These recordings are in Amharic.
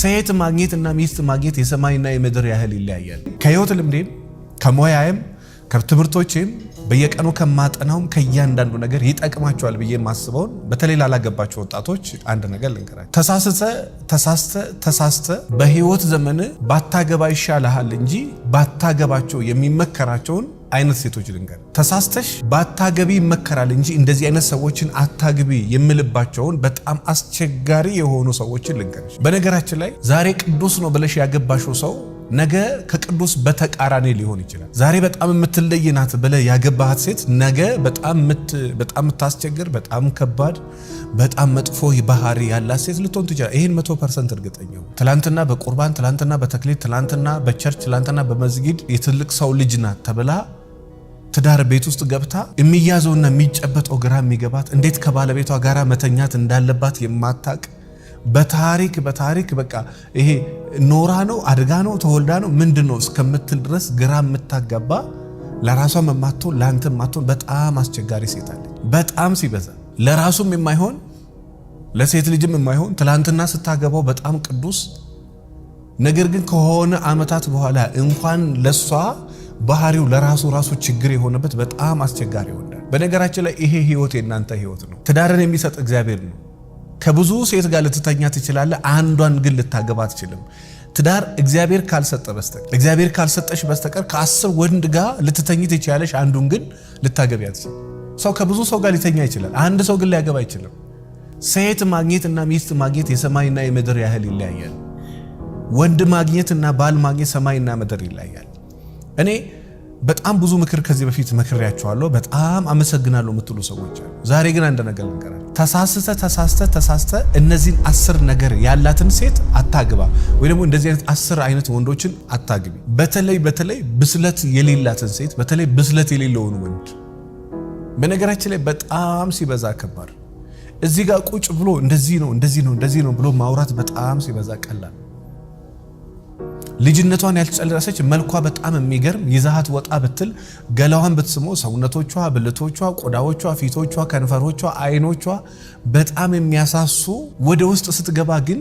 ሴት ማግኘትና ሚስት ማግኘት የሰማይና የምድር ያህል ይለያያል። ከህይወት ልምዴም ከሞያዬም ከትምህርቶቼም በየቀኑ ከማጠናውም ከእያንዳንዱ ነገር ይጠቅማቸዋል ብዬ ማስበውን በተለይ ላላገባቸው ወጣቶች አንድ ነገር ልንገራቸው። ተሳስተ በህይወት ዘመን ባታገባ ይሻልሃል እንጂ ባታገባቸው የሚመከራቸውን አይነት ሴቶች ልንገር። ተሳስተሽ ባታገቢ ይመከራል እንጂ እንደዚህ አይነት ሰዎችን አታግቢ የምልባቸውን በጣም አስቸጋሪ የሆኑ ሰዎችን ልንገርሽ። በነገራችን ላይ ዛሬ ቅዱስ ነው ብለሽ ያገባሽው ሰው ነገ ከቅዱስ በተቃራኒ ሊሆን ይችላል። ዛሬ በጣም የምትለይናት ብለ ያገባሃት ሴት ነገ በጣም የምታስቸግር፣ በጣም ከባድ፣ በጣም መጥፎ ባህሪ ያላት ሴት ልትሆን ትችላለች። ይሄን 100% እርግጠኛ ነኝ። ትላንትና በቁርባን፣ ትላንትና በተክሊል፣ ትላንትና በቸርች፣ ትላንትና በመስጊድ የትልቅ ሰው ልጅ ናት ተብላ ትዳር ቤት ውስጥ ገብታ የሚያዘውና የሚጨበጠው ግራ የሚገባት እንዴት ከባለቤቷ ጋራ መተኛት እንዳለባት የማታቅ በታሪክ በቃ ይሄ ኖራ ነው አድጋ ነው ተወልዳ ነው ምንድነው እስከምትል ድረስ ግራ የምታጋባ ለራሷ መማቶን ላንተ ማቶን በጣም አስቸጋሪ ሴት አለች። በጣም ሲበዛ ለራሱም የማይሆን ለሴት ልጅም የማይሆን ትላንትና ስታገባው በጣም ቅዱስ ነገር ግን ከሆነ አመታት በኋላ እንኳን ለሷ ባህሪው ለራሱ ችግር የሆነበት በጣም አስቸጋሪ ይሆናል። በነገራችን ላይ ይሄ ህይወት የናንተ ህይወት ነው። ትዳርን የሚሰጥ እግዚአብሔር ነው። ከብዙ ሴት ጋር ልትተኛ ትችላለህ፣ አንዷን ግን ልታገባ አትችልም። ትዳር እግዚአብሔር ካልሰጠ በስተቀር እግዚአብሔር ካልሰጠሽ በስተቀር ከ10 ወንድ ጋር ልትተኝ ትችላለሽ፣ አንዱን ግን ልታገቢ አትችልም። ሰው ከብዙ ሰው ጋር ሊተኛ ይችላል፣ አንድ ሰው ግን ሊያገባ አይችልም። ሴት ማግኘትና ሚስት ማግኘት የሰማይና የምድር ያህል ይለያያል። ወንድ ማግኘትና ባል ማግኘት ሰማይና ምድር ይለያያል። እኔ በጣም ብዙ ምክር ከዚህ በፊት መክሬያቸዋለሁ። በጣም አመሰግናለሁ የምትሉ ሰዎች አሉ። ዛሬ ግን አንድ ነገር ልንገራችሁ። ተሳስተ እነዚህን 10 ነገር ያላትን ሴት አታግባ፣ ወይ ደግሞ እንደዚህ አይነት 10 አይነት ወንዶችን አታግቢ። በተለይ ብስለት የሌላትን ሴት፣ በተለይ ብስለት የሌለውን ወንድ። በነገራችን ላይ በጣም ሲበዛ ከባድ። እዚህ ጋር ቁጭ ብሎ እንደዚህ ነው ብሎ ማውራት በጣም ሲበዛ ቀላል። ልጅነቷን ያልጨረሰች መልኳ በጣም የሚገርም ይዛሃት ወጣ ብትል ገላዋን ብትስሞ ሰውነቶቿ፣ ብልቶቿ፣ ቆዳዎቿ፣ ፊቶቿ፣ ከንፈሮቿ፣ አይኖቿ በጣም የሚያሳሱ ወደ ውስጥ ስትገባ ግን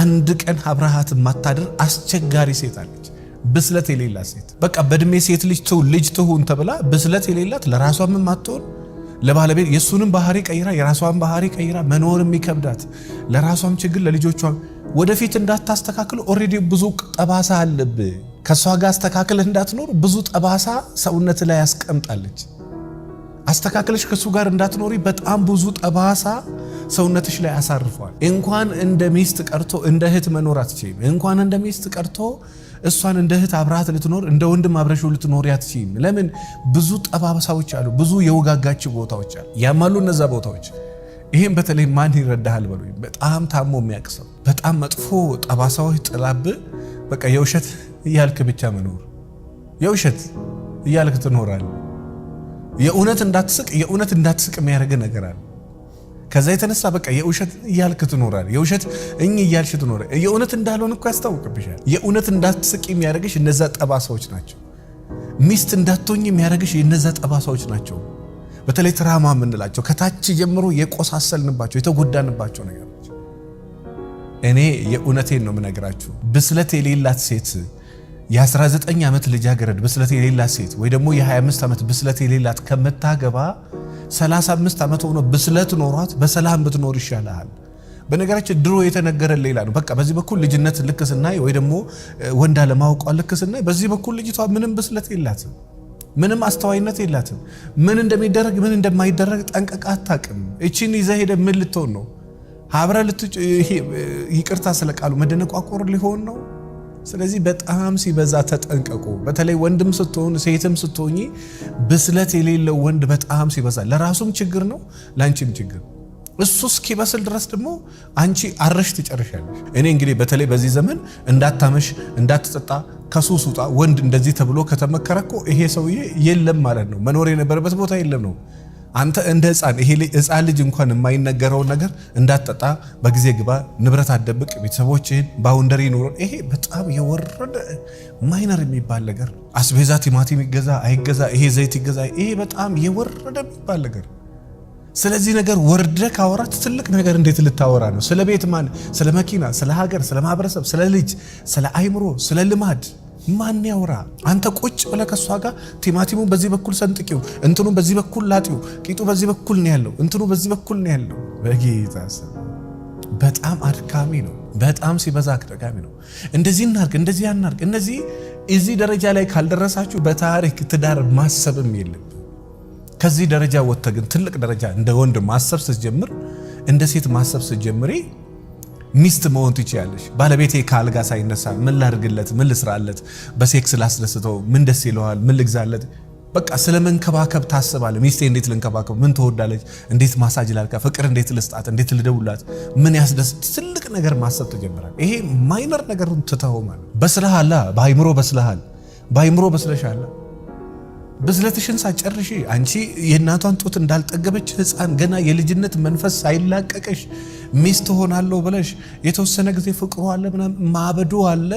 አንድ ቀን አብረሃት ማታደር አስቸጋሪ ሴት አለች። ብስለት የሌላት ሴት በቃ በእድሜ ሴት ልጅ ትሁን ተብላ ብስለት የሌላት ለራሷም ማትሆን ለባለቤት የሱንም ባህሪ ቀይራ የራሷን ባህሪ ቀይራ መኖር የሚከብዳት ለራሷም ችግር ለልጆቿም ወደፊት እንዳታስተካክል ኦሬዲ ብዙ ጠባሳ አለብህ። ከሷ ጋር አስተካክለህ እንዳትኖር ብዙ ጠባሳ ሰውነት ላይ ያስቀምጣለች። አስተካክለሽ ከሱ ጋር እንዳትኖሪ በጣም ብዙ ጠባሳ ሰውነትሽ ላይ ያሳርፏል። እንኳን እንደ ሚስት ቀርቶ እንደ እህት መኖር አትችይም። እንኳን እንደ ሚስት ቀርቶ እሷን እንደ እህት አብራት ልትኖር እንደ ወንድም አብረሽ ልትኖር አትችይም። ለምን? ብዙ ጠባሳዎች አሉ፣ ብዙ የወጋጋች ቦታዎች አሉ። ያማሉ እነዛ ቦታዎች። ይሄን በተለይ ማን ይረዳሃል በሉኝ። በጣም ታሞ የሚያቅሰው በጣም መጥፎ ጠባሳዎች ጥላብ በቃ የውሸት እያልክ ብቻ መኖር፣ የውሸት እያልክ ትኖራለህ። የእውነት እንዳትስቅ የሚያደርግ ነገር አለ። ከዛ የተነሳ በቃ የውሸት እያልክ ትኖራለህ። የውሸት እያልሽ ትኖራለህ። የእውነት እንዳልሆነ እኮ ያስታውቅብሻል። የእውነት እንዳትስቅ የሚያደርግሽ እነዛ ጠባሳዎች ናቸው። ሚስት እንዳትሆኝ የሚያደርግሽ እነዛ ጠባሳዎች ናቸው። በተለይ ትራማ የምንላቸው ከታች ጀምሮ የቆሳሰልንባቸው የተጎዳንባቸው ነገሮች። እኔ የእውነቴን ነው የምነግራችሁ። ብስለት የሌላት ሴት የ19 ዓመት ልጃገረድ ብስለት የሌላት ሴት ወይ ደግሞ የ25 ዓመት ብስለት የሌላት ከምታገባ 35 ዓመት ሆኖ ብስለት ኖሯት በሰላም ብትኖር ይሻላል። በነገራችን ድሮ የተነገረ ሌላ ነው። በቃ በዚህ በኩል ልጅነት ልክ ስናይ ወይ ደግሞ ወንድ አለማወቋ ልክ ስናይ፣ በዚህ በኩል ልጅቷ ምንም ብስለት የላትም፣ ምንም አስተዋይነት የላትም። ምን እንደሚደረግ ምን እንደማይደረግ ጠንቀቃ አታውቅም። እቺን ይዘህ ሄደ ምን ልትሆን ነው? አብረ ይቅርታ ስለቃሉ መደነቋቆር ሊሆን ነው። ስለዚህ በጣም ሲበዛ ተጠንቀቁ። በተለይ ወንድም ስትሆን ሴትም ስትሆኚ ብስለት የሌለው ወንድ በጣም ሲበዛ ለራሱም ችግር ነው፣ ላንቺም ችግር። እሱ እስኪበስል ድረስ ደግሞ አንቺ አረሽ ትጨርሻለሽ። እኔ እንግዲህ በተለይ በዚህ ዘመን እንዳታመሽ እንዳትጠጣ ከሱስ ውጣ ወንድ እንደዚህ ተብሎ ከተመከረኮ ይሄ ሰውዬ የለም ማለት ነው። መኖር የነበረበት ቦታ የለም ነው። አንተ እንደ ሕፃን ልጅ እንኳን የማይነገረውን ነገር እንዳትጠጣ፣ በጊዜ ግባ፣ ንብረት አትደብቅ፣ ቤተሰቦችህን ባውንደሪ ኑሮ። ይሄ በጣም የወረደ ማይነር የሚባል ነገር። አስቤዛ ቲማቲም ይገዛ አይገዛ፣ ይሄ ዘይት ይገዛ፣ ይሄ በጣም የወረደ የሚባል ነገር። ስለዚህ ነገር ወርደ ካወራት ትልቅ ነገር እንዴት ልታወራ ነው? ስለ ቤት ማን? ስለ መኪና፣ ስለ ሀገር፣ ስለ ማህበረሰብ፣ ስለ ልጅ፣ ስለ አይምሮ፣ ስለ ልማድ ማን ያወራ? አንተ ቁጭ ብለህ ከሷ ጋር ቲማቲሙን በዚህ በኩል ሰንጥቂው፣ እንትኑ በዚህ በኩል ላጢው፣ ቂጡ በዚህ በኩል ነው ያለው፣ እንትኑ በዚህ በኩል ነው ያለው። በጌታ ስም በጣም አድካሚ ነው። በጣም ሲበዛ አድካሚ ነው። እንደዚህ እናርግ፣ እንደዚህ ያናርግ፣ እነዚህ እዚህ ደረጃ ላይ ካልደረሳችሁ በታሪክ ትዳር ማሰብም የለም። ከዚህ ደረጃ ወጥተህ ግን ትልቅ ደረጃ እንደ ወንድ ማሰብ ስትጀምር፣ እንደ ሴት ማሰብ ስትጀምሪ ሚስት መሆን ትችያለሽ። ባለቤቴ ካልጋ ሳይነሳ ምን ላድርግለት፣ ምን ልስራለት፣ በሴክስ ላስደስተው፣ ምን ደስ ይለዋል፣ ምን ልግዛለት፣ በቃ ስለመንከባከብ ታስባለህ። ሚስቴ እንዴት ልንከባከብ፣ ምን ትወዳለች፣ እንዴት ማሳጅ ላልካ፣ ፍቅር እንዴት ልስጣት፣ እንዴት ልደውላት፣ ምን ያስደስት፣ ትልቅ ነገር ማሰብ ትጀምራለህ። ይሄ ማይነር ነገሩን ትተው ማለት በስለሃል፣ በአይምሮ በስለሃል፣ በአይምሮ በስለሻል። ብስለትሽን ሳጨርሺ አንቺ የእናቷን ጡት እንዳልጠገበች ሕፃን ገና የልጅነት መንፈስ ሳይላቀቀሽ ሚስት ሆናለሁ ብለሽ የተወሰነ ጊዜ ፍቅሩ አለ ምናምን ማበዱ አለ።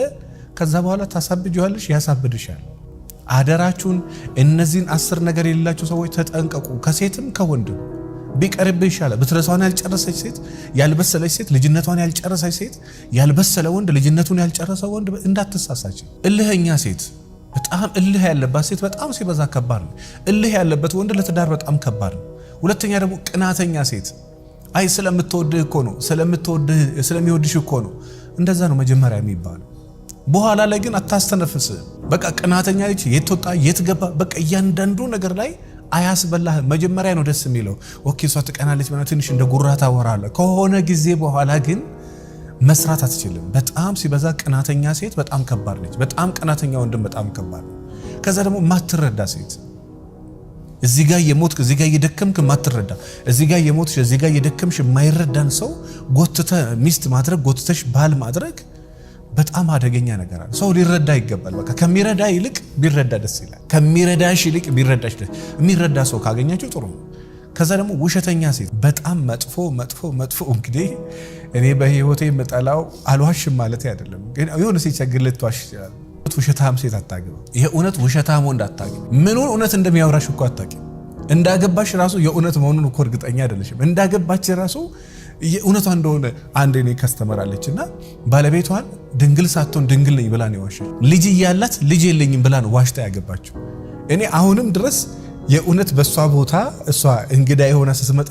ከዛ በኋላ ታሳብጂዋለሽ፣ ያሳብድሻል። አደራችሁን እነዚህን 10 ነገር የሌላቸው ሰዎች ተጠንቀቁ። ከሴትም ከወንድም ቢቀርብህ ይሻላል። ብስለቷን ያልጨረሰች ሴት፣ ያልበሰለች ሴት፣ ልጅነቷን ያልጨረሰች ሴት፣ ያልበሰለ ወንድ፣ ልጅነቱን ያልጨረሰ ወንድ እንዳትሳሳች። እልህኛ ሴት፣ በጣም እልህ ያለባት ሴት በጣም ሲበዛ ከባድ ነው። እልህ ያለበት ወንድ ለትዳር በጣም ከባድ ነው። ሁለተኛ ደግሞ ቅናተኛ ሴት፣ አይ ስለምትወድህ እኮ ነው፣ ስለሚወድሽ እኮ ነው። እንደዛ ነው መጀመሪያ የሚባለው። በኋላ ላይ ግን አታስተነፍስ። በቃ ቅናተኛ ልጅ የት ወጣ የት ገባ፣ በቃ እያንዳንዱ ነገር ላይ አያስበላህ። መጀመሪያ ነው ደስ የሚለው። ኦኬ እሷ ትቀናለች ማለት ትንሽ እንደ ጉራ ታወራለህ። ከሆነ ጊዜ በኋላ ግን መስራት አትችልም። በጣም ሲበዛ ቅናተኛ ሴት በጣም ከባድ ነች። በጣም ቅናተኛ ወንድም በጣም ከባድ ነው። ከዛ ደግሞ ማትረዳ ሴት፣ እዚህ ጋር የሞትክ እዚህ ጋር እየደከምክ ማትረዳ፣ እዚህ ጋር የሞትሽ እዚህ ጋር እየደከምሽ የማይረዳን ሰው ጎትተ ሚስት ማድረግ ጎትተሽ ባል ማድረግ በጣም አደገኛ ነገር አለ። ሰው ሊረዳ ይገባል። በቃ ከሚረዳ ይልቅ ቢረዳ ደስ ይላል። ከሚረዳሽ ይልቅ ቢረዳሽ ደስ። የሚረዳ ሰው ካገኛችሁ ጥሩ ነው። ከዛ ደግሞ ውሸተኛ ሴት በጣም መጥፎ መጥፎ መጥፎ። እንግዲህ እኔ በህይወቴ የምጠላው አልዋሽም ማለት አይደለም፣ ግን የሆነ ሲቸግር ልትዋሽ ይችላል። ውሸታም ሴት አታግባ። የእውነት ውሸታም ወንድ አታግባ። ምኑን እውነት እንደሚያወራሽ እኮ አታውቂም። እንዳገባሽ ራሱ የእውነት መሆኑን እኮ እርግጠኛ አይደለሽም። እንዳገባች ራሱ የእውነቷ እንደሆነ አንድ እኔ ከስተመር አለችና ባለቤቷን ድንግል ሳትሆን ድንግል ነኝ ብላ ነው ዋሸች። ልጅ እያላት ልጅ የለኝም ብላ ነው ዋሽታ ያገባችው። እኔ አሁንም ድረስ የእውነት በሷ ቦታ እሷ እንግዳ የሆነ ስትመጣ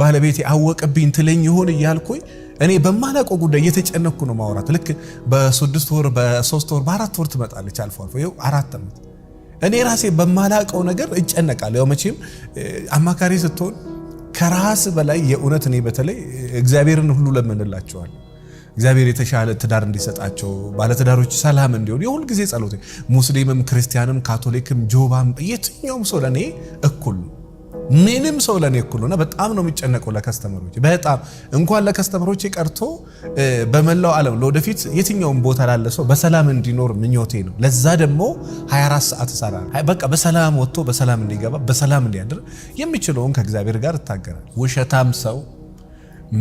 ባለቤቴ አወቀብኝ ትለኝ ይሆን እያልኩኝ እኔ በማላውቀው ጉዳይ እየተጨነኩ ነው ማውራት። ልክ በ6 ወር በ3 ወር በ4 ወር ትመጣለች አልፎ አልፎ። ይኸው 4 ዓመት እኔ ራሴ በማላውቀው ነገር እጨነቃለሁ። ያው መቼም አማካሪ ስትሆን ከራስ በላይ የእውነት እኔ በተለይ እግዚአብሔርን ሁሉ ለምንላቸዋል። እግዚአብሔር የተሻለ ትዳር እንዲሰጣቸው ባለትዳሮች ሰላም እንዲሆን የሁል ጊዜ ጸሎቴ። ሙስሊምም ክርስቲያንም ካቶሊክም ጆባም የትኛውም ሰው ለኔ እኩል ነው። ምንም ሰው ለኔ እኩል ነውና በጣም ነው የሚጨነቀው ለከስተመሮች። በጣም እንኳን ለከስተመሮች ቀርቶ በመላው ዓለም ለወደፊት የትኛውም ቦታ ላለ ሰው በሰላም እንዲኖር ምኞቴ ነው። ለዛ ደግሞ 24 ሰዓት እሰራለሁ። በቃ በሰላም ወጥቶ በሰላም እንዲገባ በሰላም እንዲያድር የሚችለውን ከእግዚአብሔር ጋር እታገራለሁ። ውሸታም ሰው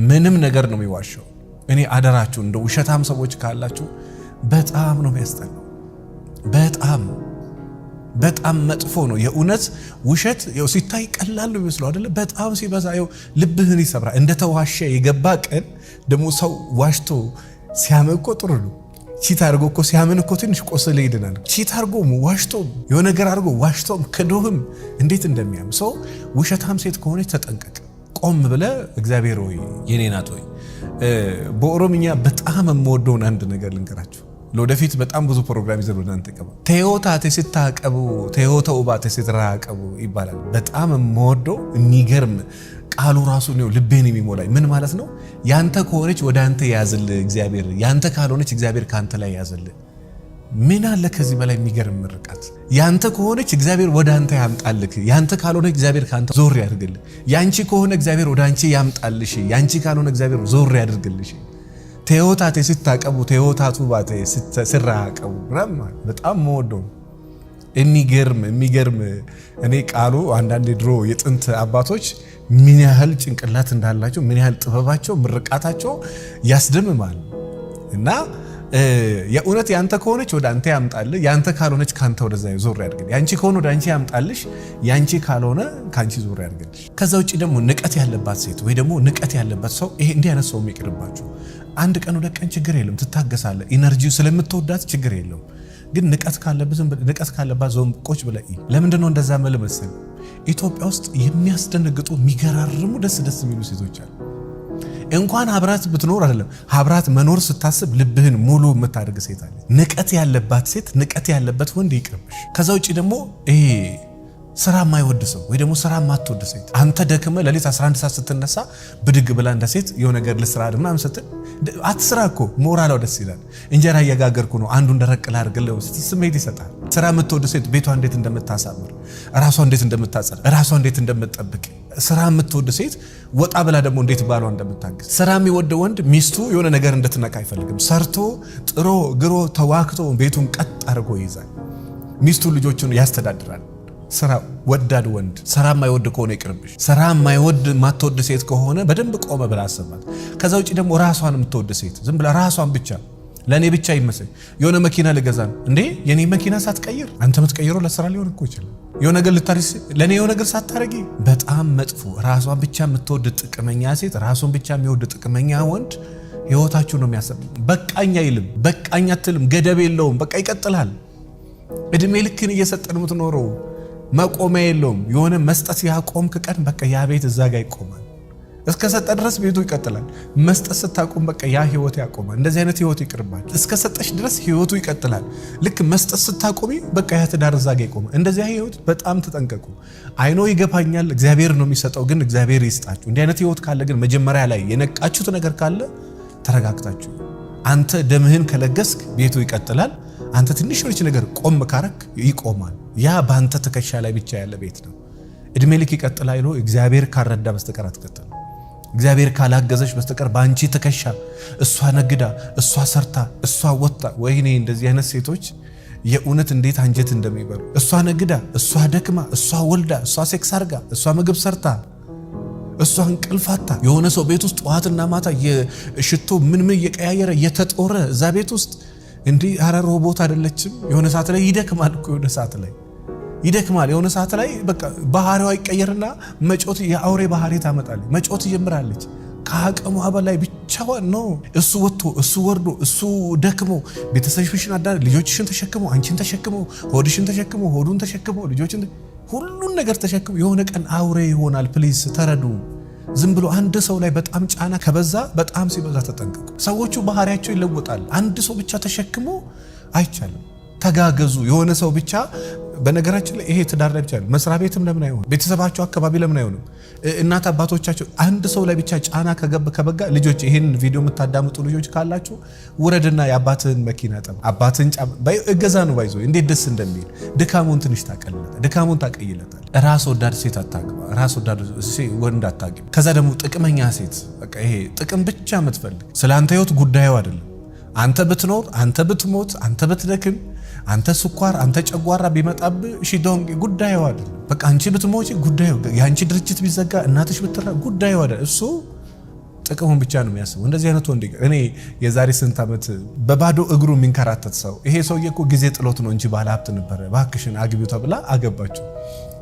ምንም ነገር ነው የሚዋሸው። እኔ አደራችሁ እንደ ውሸታም ሰዎች ካላችሁ በጣም ነው የሚያስጠላው። በጣም መጥፎ ነው። የእውነት ውሸት ያው ሲታይ ቀላል ነው ይመስለው አይደለ? በጣም ሲበዛ ያው ልብህን ይሰብራል። እንደተዋሸ የገባ ቀን ደግሞ ሰው ዋሽቶ ሲያምን እኮ ጥሩ ነው። ቺት አድርጎ እኮ ሲያምን እኮ ትንሽ ቆስል ይድናል። ቺት አድርጎ ዋሽቶ የሆነ ነገር አድርጎ ዋሽቶም ከዶህም እንዴት እንደሚያም ሰው። ውሸታም ሴት ከሆነች ተጠንቀቅ። ቆም ብለ እግዚአብሔር ሆይ የኔ ናት ሆይ። በኦሮምኛ በጣም የምወደውን አንድ ነገር ልንገራችሁ። ለወደፊት በጣም ብዙ ፕሮግራም ይዘን ወደ እናንተ ቀባ ተዮታቴ ሲታቀቡ ተዮተው ባቴ ሲተራቀቡ ይባላል። በጣም የምወደው የሚገርም ቃሉ ራሱ ነው ልቤን የሚሞላኝ። ምን ማለት ነው? ያንተ ከሆነች ወደ አንተ ያዝልህ እግዚአብሔር፣ ያንተ ካልሆነች እግዚአብሔር ካንተ ላይ ያዝልህ። ምን አለ ከዚህ በላይ የሚገርም ምርቃት? ያንተ ከሆነች እግዚአብሔር ወደ አንተ ያምጣልህ፣ ያንተ ካልሆነ እግዚአብሔር ካንተ ዞር ያድርግልህ። ያንቺ ከሆነ እግዚአብሔር ወደ አንቺ ያምጣልሽ፣ ያንቺ ካልሆነ እግዚአብሔር ዞር ያድርግልሽ። ተዮታቴ ሲታቀቡ ተዮታቱ ባቴ ሲራቀቡ በጣም መወደው የሚገርም እኔ ቃሉ አንዳንድ ድሮ የጥንት አባቶች ምን ያህል ጭንቅላት እንዳላቸው ምን ያህል ጥበባቸው ምርቃታቸው ያስደምማል። እና የእውነት ያንተ ከሆነች ወደ አንተ ያምጣልህ፣ ያንተ ካልሆነች ካንተ ወደዛ ዞር ያድርግልህ። ያንቺ ከሆነ ወደ አንቺ ያምጣልሽ፣ ያንቺ ካልሆነ ካንቺ ዞር ያድርግልሽ። ከዛ ውጪ ደግሞ ንቀት ያለባት ሴት ወይ ደግሞ ንቀት ያለበት ሰው ይሄ እንዲህ አይነት ሰው የሚቀርባችሁ አንድ ቀን ወደ ቀን ችግር የለም ትታገሳለህ። ኢነርጂው ስለምትወዳት ችግር የለም። ግን ንቀት ካለባት ዞም ቁጭ ብለህ ለምንድን ነው እንደዛ መሰለህ? ኢትዮጵያ ውስጥ የሚያስደነግጡ የሚገራርሙ ደስ የሚሉ ሴቶች አሉ። እንኳን ሀብራት ብትኖር አይደለም ሀብራት መኖር ስታስብ ልብህን ሙሉ የምታደርግ ሴት አለ። ንቀት ያለባት ሴት፣ ንቀት ያለበት ወንድ ይቅርብሽ። ከዛ ውጪ ደግሞ ይሄ ስራ የማይወድ ሰው ወይ ደግሞ ስራ የማትወድ ሴት አንተ ደክመህ ሌሊት 11 ሰዓት ስትነሳ ብድግ ብላ እንደ ሴት የሆነ ነገር ልስራ ምናምን ስትል አትስራ እኮ ሞራላው ደስ ይላል። እንጀራ እየጋገርኩ ነው አንዱን ደረቅ ላድርግልህ ስትይ ስሜት ይሰጣል። ስራ የምትወድ ሴት ቤቷ እንዴት እንደምታሳምር፣ ራሷ እንዴት እንደምታጸዳ፣ ራሷ እንዴት እንደምትጠብቅ፣ ስራ የምትወድ ሴት ወጣ ብላ ደግሞ እንዴት ባሏ እንደምታግዝ። ስራ የሚወድ ወንድ ሚስቱ የሆነ ነገር እንድትነካ አይፈልግም። ሰርቶ ጥሮ ግሮ ተዋክቶ ቤቱን ቀጥ አድርጎ ይይዛል። ሚስቱን ልጆቹን ያስተዳድራል። ስራ ወዳድ ወንድ ስራ የማይወድ ከሆነ ይቅርብሽ። ስራ የማይወድ ማትወድ ሴት ከሆነ በደንብ ቆመ ብላ አሰባት። ከዛ ውጪ ደግሞ ራሷን የምትወድ ሴት ዝም ብላ ራሷን ብቻ ለኔ ብቻ ይመስል የሆነ መኪና ልገዛ ነው እንዴ የኔ መኪና ሳትቀይር አንተ የምትቀይረው ለስራ ሊሆን እኮ ይችላል። የሆነ ነገር ልታርስ ለኔ የሆነ ነገር ሳታረጊ በጣም መጥፎ። ራሷን ብቻ የምትወድ ጥቅመኛ ሴት፣ ራሷን ብቻ የሚወድ ጥቅመኛ ወንድ ህይወታችሁ ነው የሚያሰብ። በቃኝ አይልም፣ በቃኝ አትልም፣ ገደብ የለውም። በቃ ይቀጥላል። እድሜ ልክን እየሰጠን የምትኖረው መቆሚያ የለውም። የሆነ መስጠት ያቆምክ ቀን በቃ ያ ቤት እዛ ጋር ይቆማል። እስከ ሰጠ ድረስ ቤቱ ይቀጥላል። መስጠት ስታቆም በቃ ያ ህይወት ያቆማል። እንደዚህ አይነት ህይወት ይቅርባል። እስከ ሰጠሽ ድረስ ህይወቱ ይቀጥላል። ልክ መስጠት ስታቆሚ በቃ ያ ትዳር እዛ ጋር ይቆማል። እንደዚህ ህይወት በጣም ተጠንቀቁ። አይኖ ይገባኛል፣ እግዚአብሔር ነው የሚሰጠው፣ ግን እግዚአብሔር ይስጣችሁ። እንዲህ አይነት ህይወት ካለ ግን መጀመሪያ ላይ የነቃችሁት ነገር ካለ ተረጋግታችሁ አንተ ደምህን ከለገስክ ቤቱ ይቀጥላል። አንተ ትንሽ ልጅ ነገር ቆም ካረክ ይቆማል። ያ ባንተ ትከሻ ላይ ብቻ ያለ ቤት ነው። እድሜ ልክ ይቀጥላል ይሎ እግዚአብሔር ካረዳ በስተቀር አትቀጥል። እግዚአብሔር ካላገዘሽ በስተቀር ባንቺ ትከሻ እሷ ነግዳ፣ እሷ ሰርታ፣ እሷ ወጣ። ወይኔ እንደዚህ አይነት ሴቶች የእውነት እንዴት አንጀት እንደሚበሉ። እሷ ነግዳ፣ እሷ ደክማ፣ እሷ ወልዳ፣ እሷ ሴክስ አርጋ፣ እሷ ምግብ ሰርታ፣ እሷ እንቅልፋታ። የሆነ ሰው ቤት ውስጥ ጠዋትና ማታ የሽቶ ምን እየቀያየረ እየተጦረ እዛ ቤት ውስጥ እንዲህ ኧረ ሮቦት አይደለችም። የሆነ ሰዓት ላይ ይደክማል እኮ የሆነ ሰዓት ላይ ይደክማል። የሆነ ሰዓት ላይ በቃ ባህሪዋ ይቀየርና መጮት የአውሬ ባህሪ ታመጣለች። መጮት ይጀምራለች። ከአቅሟ በላይ ብቻዋን ነው። እሱ ወጥቶ እሱ ወርዶ እሱ ደክሞ ቤተሰብሽን አዳር ልጆችሽን ተሸክሞ አንቺን ተሸክሞ ሆድሽን ተሸክሞ ሆዱን ተሸክሞ ልጆችን ሁሉን ነገር ተሸክሞ የሆነ ቀን አውሬ ይሆናል። ፕሊዝ ተረዱ። ዝም ብሎ አንድ ሰው ላይ በጣም ጫና ከበዛ በጣም ሲበዛ ተጠንቀቁ። ሰዎቹ ባህሪያቸው ይለወጣል። አንድ ሰው ብቻ ተሸክሞ አይቻልም። ተጋገዙ። የሆነ ሰው ብቻ በነገራችን ላይ ይሄ ትዳር ላይ ብቻ ነው። መስሪያ ቤትም ለምን አይሆን? ቤተሰባቸው አካባቢ ለምን አይሆንም? እናት አባቶቻቸው አንድ ሰው ላይ ብቻ ጫና ከበጋ ልጆች ይሄን ቪዲዮ የምታዳምጡ ልጆች ካላችሁ ውረድና የአባትህን መኪና ጠብ፣ አባትህን እገዛ ነው ባይዞ እንዴት ደስ እንደሚል ድካሙን ትንሽ ታቀልለታል፣ ድካሙን ታቀይለታል። ራስ ወዳድ ሴት አታግባ፣ ራስ ወዳድ ወንድ አታግባ። ከዛ ደግሞ ጥቅመኛ ሴት በቃ ይሄ ጥቅም ብቻ የምትፈልግ ስለ አንተ ህይወት ጉዳዩ አይደለም። አንተ ብትኖር፣ አንተ ብትሞት፣ አንተ ብትደክም፣ አንተ ስኳር፣ አንተ ጨጓራ ቢመጣብህ ሺዶንግ ጉዳዩ አይደለም። በቃ አንቺ ብትሞጪ ጉዳዩ፣ ያንቺ ድርጅት ቢዘጋ፣ እናትሽ ብትራ ጉዳዩ አይደለም። እሱ ጥቅሙን ብቻ ነው የሚያስበው። እንደዚህ አይነት ወንድ እኔ የዛሬ ስንት ዓመት በባዶ እግሩ የሚንከራተት ሰው ይሄ ሰውዬ እኮ ጊዜ ጥሎት ነው እንጂ ባለ ሀብት ነበረ፣ እባክሽን አግቢው ተብላ አገባቸው።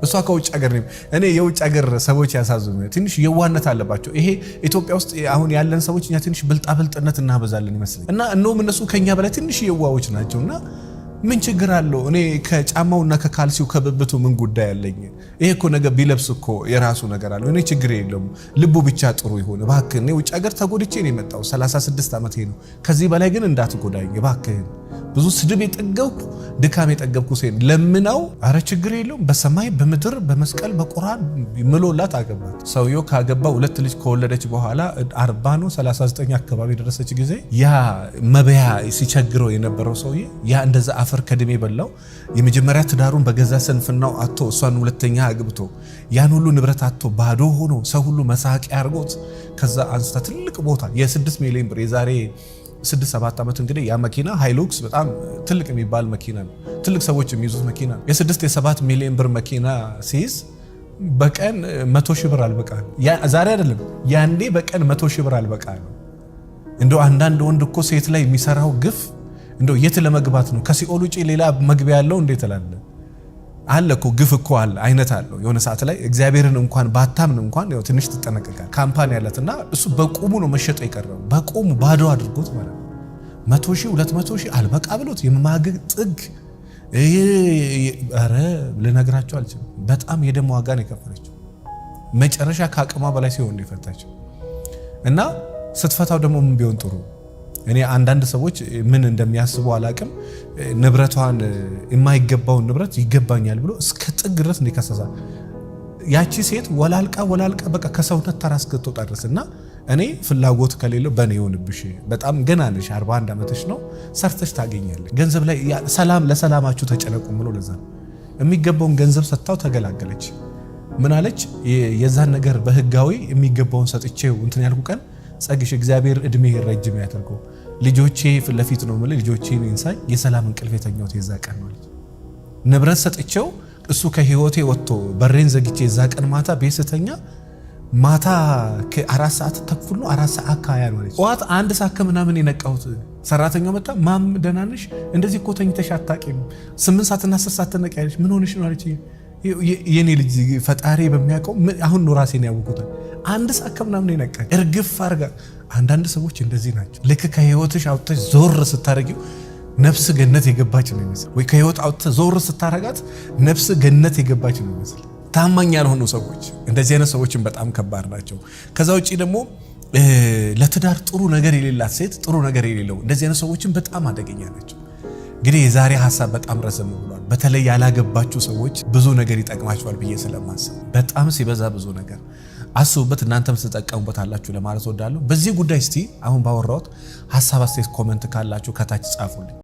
እሷ ከውጭ ሀገር ነው። እኔ የውጭ ሀገር ሰዎች ያሳዝኑ፣ ትንሽ የዋነት አለባቸው። ይሄ ኢትዮጵያ ውስጥ አሁን ያለን ሰዎች እኛ ትንሽ ብልጣብልጥነት እናበዛለን ይመስለኝ እና እነሆም እነሱ ከኛ በላይ ትንሽ የዋዎች ናቸውና ምን ችግር አለው? እኔ ከጫማውና ከካልሲው ከብብቱ ምን ጉዳይ አለኝ? ይሄ እኮ ነገር ቢለብስ እኮ የራሱ ነገር አለው። እኔ ችግር የለውም፣ ልቡ ብቻ ጥሩ ይሆን እባክህ። እኔ ውጭ ሀገር ተጎድቼ ነው የመጣው፣ 36 ዓመቴ ነው። ከዚህ በላይ ግን እንዳትጎዳኝ እባክህ። ብዙ ስድብ የጠገብኩ ድካም የጠገብኩ ሴት ለምናው፣ አረ ችግር የለውም፣ በሰማይ በምድር በመስቀል በቁርአን ምሎላት አገባት። ሰውየው ካገባ 2 ልጅ ከወለደች በኋላ 40 ነው 39 አካባቢ ደረሰች ጊዜ ያ መበያ ሲቸግረው የነበረው ሰውዬ ያ እንደዛ አፈር ከድሜ በላው። የመጀመሪያ ትዳሩን በገዛ ስንፍናው አጥቶ እሷን ሁለተኛ አግብቶ ያን ሁሉ ንብረት አጥቶ ባዶ ሆኖ ሰው ሁሉ መሳቂያ አድርጎት ከዛ አንስታ ትልቅ ቦታ የ6 ሚሊዮን ብር የዛሬ 6-7 ዓመት እንግዲህ ያ መኪና ሃይሉክስ በጣም ትልቅ የሚባል መኪና ነው። ትልቅ ሰዎች የሚይዙት መኪና ነው። የ6-7 ሚሊዮን ብር መኪና ሲይዝ በቀን 100 ሺህ ብር አልበቃ ነው። ዛሬ አይደለም ያንዴ በቀን 100 ሺህ ብር አልበቃ ነው። እንደው አንዳንድ ወንድ እኮ ሴት ላይ የሚሰራው ግፍ እንደው የት ለመግባት ነው? ከሲኦል ውጪ ሌላ መግቢያ ያለው እንዴት አላለ? አለ እኮ ግፍ እኮ አለ አይነት አለው። የሆነ ሰዓት ላይ እግዚአብሔርን እንኳን ባታምን እንኳን ያው ትንሽ ትጠነቀቃል። ካምፓኒ ያለትና እሱ በቁሙ ነው መሸጠው የቀረው በቁሙ ባዶ አድርጎት ማለት ነው። 100,000 200,000 አልበቃ ብሎት የማግግ ጥግ አረ ልነግራቸው አልችልም። በጣም የደም ዋጋ ነው የከፈለችው። መጨረሻ ከአቅሟ በላይ ሲሆን ነው የፈታችው። እና ስትፈታው ደግሞ ምን ቢሆን ጥሩ? እኔ አንዳንድ ሰዎች ምን እንደሚያስቡ አላቅም። ንብረቷን የማይገባውን ንብረት ይገባኛል ብሎ እስከ ጥግ ድረስ እንዲከሰሳል። ያቺ ሴት ወላልቃ በቃ ከሰውነት ተራ እስክትወጣ ድረስና እኔ ፍላጎት ከሌለው በኔ ይሆንብሽ፣ በጣም ገና ነሽ፣ 41 ዓመትሽ ነው፣ ሰርተሽ ታገኛለሽ። ገንዘብ ላይ ሰላም ለሰላማችሁ ተጨነቁ ብሎ ለዛ የሚገባውን ገንዘብ ሰጥታው ተገላገለች። ምን አለች? የዛን ነገር በህጋዊ የሚገባውን ሰጥቼው እንትን ያልኩ ቀን ጸግሽ እግዚአብሔር እድሜ ረጅም ያደርገው ልጆቼ ፍለፊት ነው ማለት ልጆቼን እንሳይ የሰላም እንቅልፍ የተኛሁት የዛ ቀን ማለት ንብረት ሰጥቼው እሱ ከህይወቴ ወጥቶ በሬን ዘግቼ የዛ ቀን ማታ ቤተኛ ማታ ከ4 ሰዓት ተኩል ነው 4 ሰዓት ካያ ነው ጧት 1 ሰዓት ከምናምን የነቃሁት ሰራተኛው መጣ። ማም ደህና ነሽ? እንደዚህ እኮ ተኝተሽ አታውቂም፣ 8 ሰዓትና 10 ሰዓት ተነቂያለሽ፣ ምን ሆነሽ ነው አለች። የኔ ልጅ ፈጣሪ በሚያውቀው አሁን ነው ራሴን ያወቁት። 1 ሰዓት ከምናምን የነቃ እርግፍ አርጋ። አንዳንድ ሰዎች እንደዚህ ናቸው። ልክ ከህይወትሽ አውጥተሽ ዞር ስታረጊው ነፍስ ገነት የገባች ነው ይመስል፣ ወይ ከህይወት አውጥተሽ ዞር ስታረጋት ነፍስ ገነት የገባች ነው ይመስል። ታማኝ ያልሆኑ ሰዎች እንደዚህ አይነት ሰዎችን በጣም ከባድ ናቸው። ከዛ ውጪ ደግሞ ለትዳር ጥሩ ነገር የሌላት ሴት ጥሩ ነገር የሌለው እንደዚህ አይነት ሰዎችን በጣም አደገኛ ናቸው። እንግዲህ የዛሬ ሐሳብ በጣም ረዘም ብሏል። በተለይ ያላገባችሁ ሰዎች ብዙ ነገር ይጠቅማችኋል ብዬ ስለማስብ በጣም ሲበዛ ብዙ ነገር አስቡበት፣ እናንተም ተጠቀሙበት አላችሁ ለማለት ወዳለሁ። በዚህ ጉዳይ እስቲ አሁን ባወራሁት ሐሳብ አስተያየት ኮሜንት ካላችሁ ከታች ጻፉልኝ።